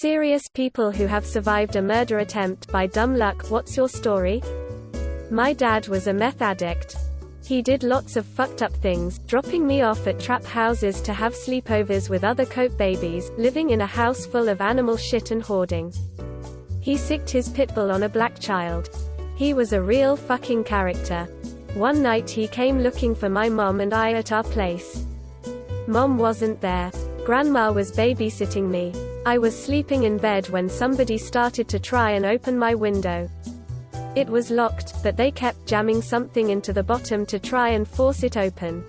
Serious people who have survived a murder attempt by dumb luck. What's your story? My dad was a meth addict. He did lots of fucked up things, dropping me off at trap houses to have sleepovers with other coke babies, living in a house full of animal shit and hoarding. He sicked his pit bull on a black child. He was a real fucking character. One night he came looking for my mom and I at our place. Mom wasn't there. Grandma was babysitting me. I was sleeping in bed when somebody started to try and open my window. It was locked, but they kept jamming something into the bottom to try and force it open.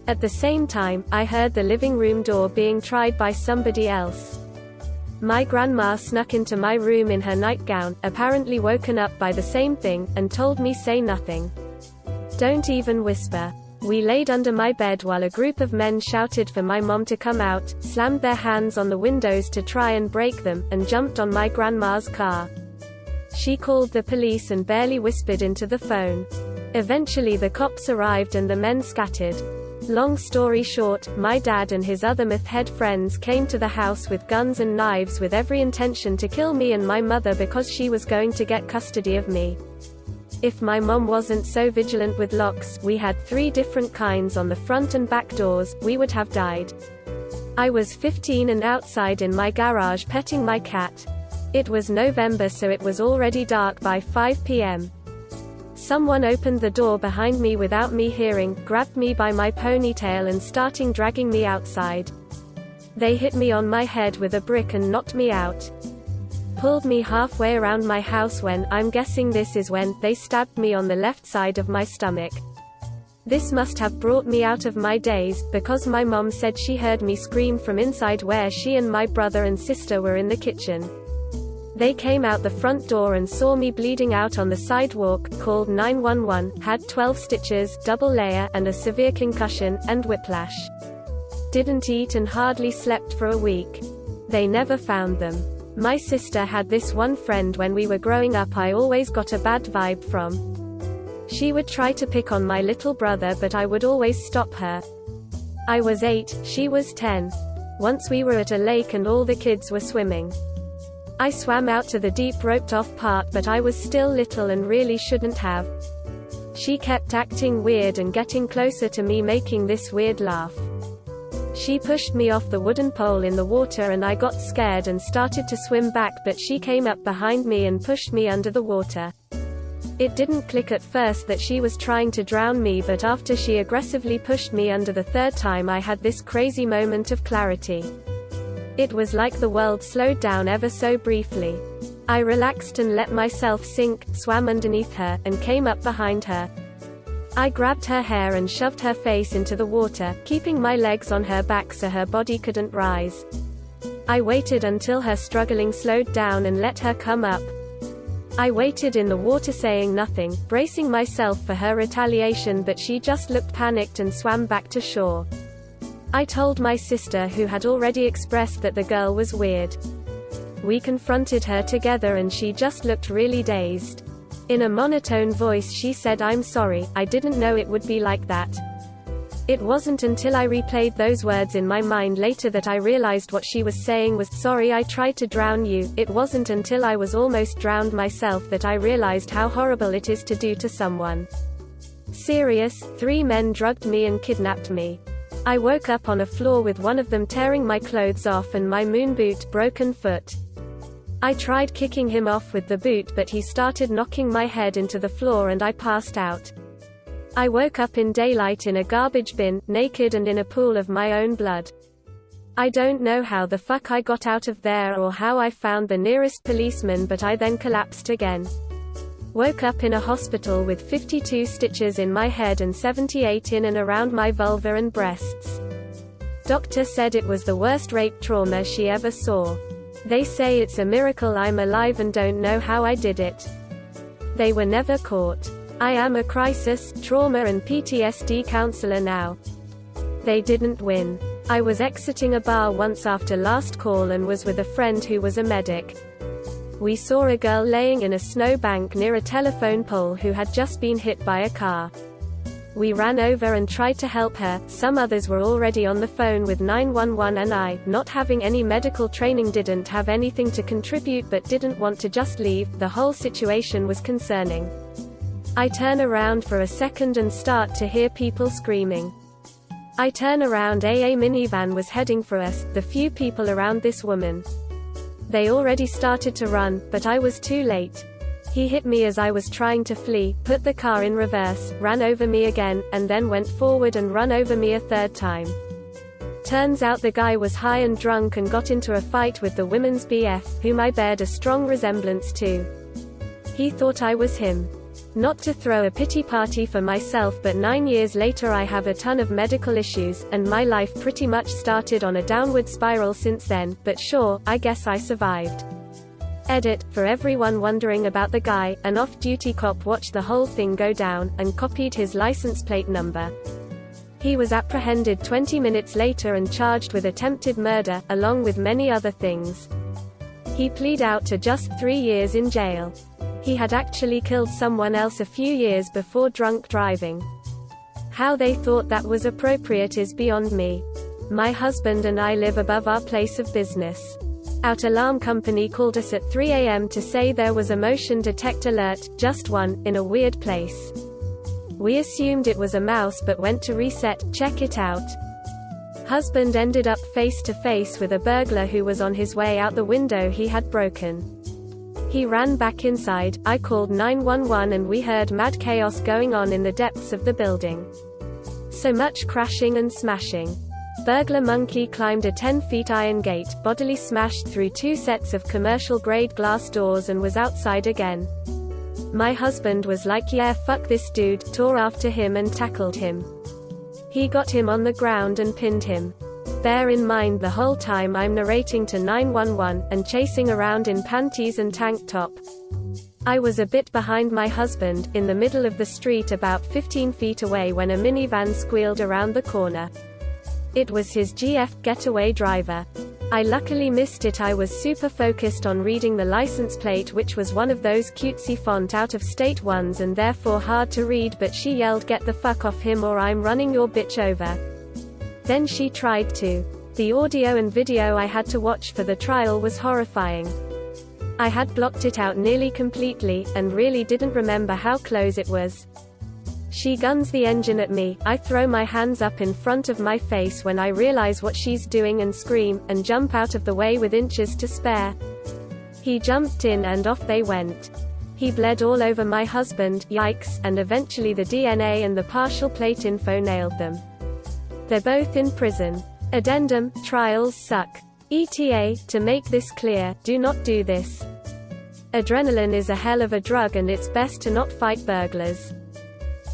At the same time, I heard the living room door being tried by somebody else. My grandma snuck into my room in her nightgown, apparently woken up by the same thing, and told me say nothing. Don't even whisper. We laid under my bed while a group of men shouted for my mom to come out, slammed their hands on the windows to try and break them, and jumped on my grandma's car. She called the police and barely whispered into the phone. Eventually the cops arrived and the men scattered. Long story short, my dad and his other meth-head friends came to the house with guns and knives with every intention to kill me and my mother because she was going to get custody of me. If my mom wasn't so vigilant with locks, we had 3 different kinds on the front and back doors, we would have died. I was 15 and outside in my garage petting my cat. It was November, so it was already dark by 5 p.m. Someone opened the door behind me without me hearing, grabbed me by my ponytail and starting dragging me outside. They hit me on my head with a brick and knocked me out. Pulled me halfway around my house when, I'm guessing this is when, they stabbed me on the left side of my stomach. This must have brought me out of my daze, because my mom said she heard me scream from inside where she and my brother and sister were in the kitchen. They came out the front door and saw me bleeding out on the sidewalk, called 911, had 12 stitches, double layer, and a severe concussion, and whiplash. Didn't eat and hardly slept for a week. They never found them. My sister had this one friend when we were growing up I always got a bad vibe from. She would try to pick on my little brother but I would always stop her. I was 8, she was 10. Once we were at a lake and all the kids were swimming. I swam out to the deep roped-off part but I was still little and really shouldn't have. She kept acting weird and getting closer to me making this weird laugh. She pushed me off the wooden pole in the water and I got scared and started to swim back but she came up behind me and pushed me under the water. It didn't click at first that she was trying to drown me but after she aggressively pushed me under the 3rd time I had this crazy moment of clarity. It was like the world slowed down ever so briefly. I relaxed and let myself sink, swam underneath her, and came up behind her. I grabbed her hair and shoved her face into the water, keeping my legs on her back so her body couldn't rise. I waited until her struggling slowed down and let her come up. I waited in the water saying nothing, bracing myself for her retaliation but she just looked panicked and swam back to shore. I told my sister who had already expressed that the girl was weird. We confronted her together and she just looked really dazed. In a monotone voice she said, "I'm sorry, I didn't know it would be like that." It wasn't until I replayed those words in my mind later that I realized what she was saying was, "Sorry I tried to drown you." It wasn't until I was almost drowned myself that I realized how horrible it is to do to someone. Serious, 3 men drugged me and kidnapped me. I woke up on a floor with one of them tearing my clothes off and my moon boot, broken foot. I tried kicking him off with the boot but he started knocking my head into the floor and I passed out. I woke up in daylight in a garbage bin, naked and in a pool of my own blood. I don't know how the fuck I got out of there or how I found the nearest policeman but I then collapsed again. Woke up in a hospital with 52 stitches in my head and 78 in and around my vulva and breasts. Doctor said it was the worst rape trauma she ever saw. They say it's a miracle I'm alive and don't know how I did it. They were never caught. I am a crisis, trauma and PTSD counselor now. They didn't win. I was exiting a bar once after last call and was with a friend who was a medic. We saw a girl laying in a snowbank near a telephone pole who had just been hit by a car. We ran over and tried to help her. Some others were already on the phone with 911 and I, not having any medical training, didn't have anything to contribute but didn't want to just leave. The whole situation was concerning. I turn around for a second and start to hear people screaming. I turn around. A minivan was heading for us, the few people around this woman. They already started to run, but I was too late. He hit me as I was trying to flee, put the car in reverse, ran over me again, and then went forward and run over me a third time. Turns out the guy was high and drunk and got into a fight with the women's BF, whom I bared a strong resemblance to. He thought I was him. Not to throw a pity party for myself, but 9 years later I have a ton of medical issues, and my life pretty much started on a downward spiral since then, but sure, I guess I survived. Edit, for everyone wondering about the guy, an off-duty cop watched the whole thing go down, and copied his license plate number. He was apprehended 20 minutes later and charged with attempted murder, along with many other things. He pleaded out to just 3 years in jail. He had actually killed someone else a few years before drunk driving. How they thought that was appropriate is beyond me. My husband and I live above our place of business. Our alarm company called us at 3 a.m. to say there was a motion detect alert, just one, in a weird place. We assumed it was a mouse but went to reset, check it out. Husband ended up face to face with a burglar who was on his way out the window he had broken. He ran back inside, I called 911 and we heard mad chaos going on in the depths of the building. So much crashing and smashing. Burglar monkey climbed a 10-foot iron gate, bodily smashed through 2 sets of commercial-grade glass doors and was outside again. My husband was like, yeah, fuck this dude, tore after him and tackled him. He got him on the ground and pinned him. Bear in mind the whole time I'm narrating to 911, and chasing around in panties and tank top. I was a bit behind my husband, in the middle of the street about 15 feet away when a minivan squealed around the corner. It was his GF getaway driver. I luckily missed it. I was super focused on reading the license plate, which was one of those cutesy font out-of-state ones and therefore hard to read, but she yelled, "Get the fuck off him or I'm running your bitch over." Then she tried to. The audio and video I had to watch for the trial was horrifying. I had blocked it out nearly completely, and really didn't remember how close it was. She guns the engine at me, I throw my hands up in front of my face when I realize what she's doing and scream, and jump out of the way with inches to spare. He jumped in and off they went. He bled all over my husband, yikes, and eventually the DNA and the partial plate info nailed them. They're both in prison. Addendum, trials suck. ETA, to make this clear, do not do this. Adrenaline is a hell of a drug and it's best to not fight burglars.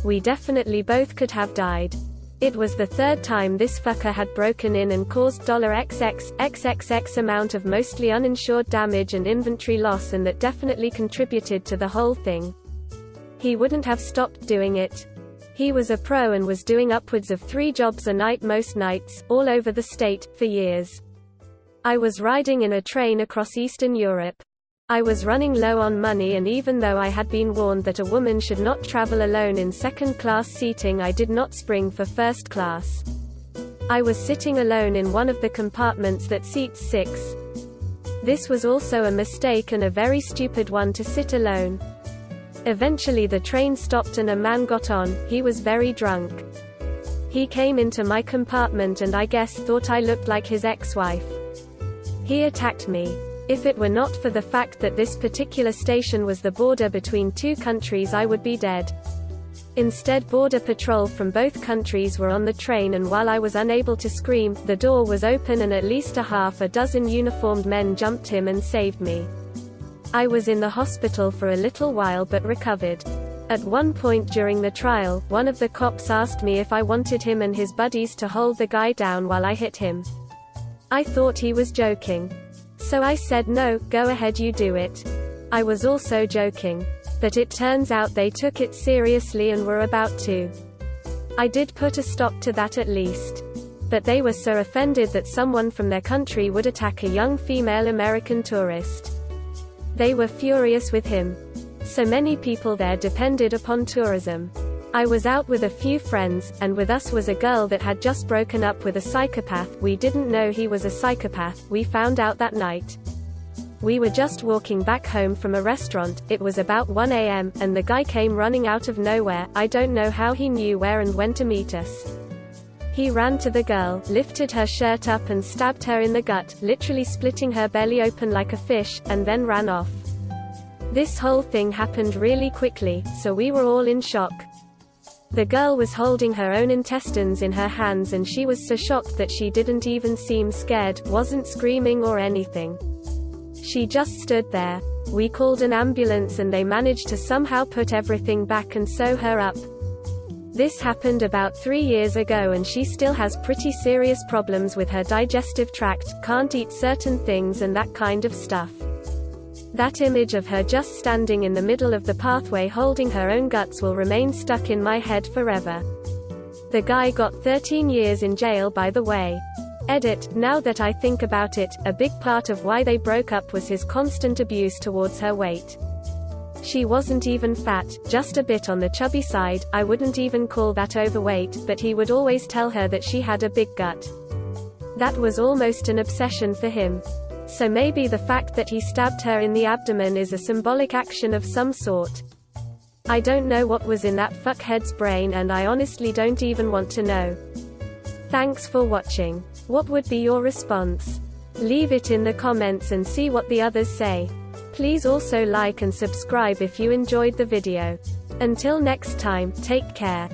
We definitely both could have died. It was the third time this fucker had broken in and caused $XXX amount of mostly uninsured damage and inventory loss, and that definitely contributed to the whole thing. He wouldn't have stopped doing it. He was a pro and was doing upwards of 3 jobs a night most nights, all over the state, for years. I was riding in a train across Eastern Europe. I was running low on money, and even though I had been warned that a woman should not travel alone in second-class seating, I did not spring for first class. I was sitting alone in one of the compartments that seats 6. This was also a mistake and a very stupid one, to sit alone. Eventually the train stopped and a man got on. He was very drunk. He came into my compartment and I guess thought I looked like his ex-wife. He attacked me. If it were not for the fact that this particular station was the border between 2 countries, I would be dead. Instead, border patrol from both countries were on the train, and while I was unable to scream, the door was open and at least a half a dozen uniformed men jumped him and saved me. I was in the hospital for a little while but recovered. At one point during the trial, one of the cops asked me if I wanted him and his buddies to hold the guy down while I hit him. I thought he was joking. So I said, "No, go ahead, you do it." I was also joking. But it turns out they took it seriously and were about to. I did put a stop to that at least. But they were so offended that someone from their country would attack a young female American tourist. They were furious with him. So many people there depended upon tourism. I was out with a few friends, and with us was a girl that had just broken up with a psychopath. We didn't know he was a psychopath, we found out that night. We were just walking back home from a restaurant, it was about 1 a.m., and the guy came running out of nowhere. I don't know how he knew where and when to meet us. He ran to the girl, lifted her shirt up and stabbed her in the gut, literally splitting her belly open like a fish, and then ran off. This whole thing happened really quickly, so we were all in shock. The girl was holding her own intestines in her hands and she was so shocked that she didn't even seem scared, wasn't screaming or anything. She just stood there. We called an ambulance and they managed to somehow put everything back and sew her up. This happened about 3 years ago and she still has pretty serious problems with her digestive tract, can't eat certain things and that kind of stuff. That image of her just standing in the middle of the pathway holding her own guts will remain stuck in my head forever. The guy got 13 years in jail, by the way. Edit. Now that I think about it, a big part of why they broke up was his constant abuse towards her weight. She wasn't even fat, just a bit on the chubby side. I wouldn't even call that overweight, but he would always tell her that she had a big gut. That was almost an obsession for him. So maybe the fact that he stabbed her in the abdomen is a symbolic action of some sort. I don't know what was in that fuckhead's brain and I honestly don't even want to know. Thanks for watching. What would be your response? Leave it in the comments and see what the others say. Please also like and subscribe if you enjoyed the video. Until next time, take care.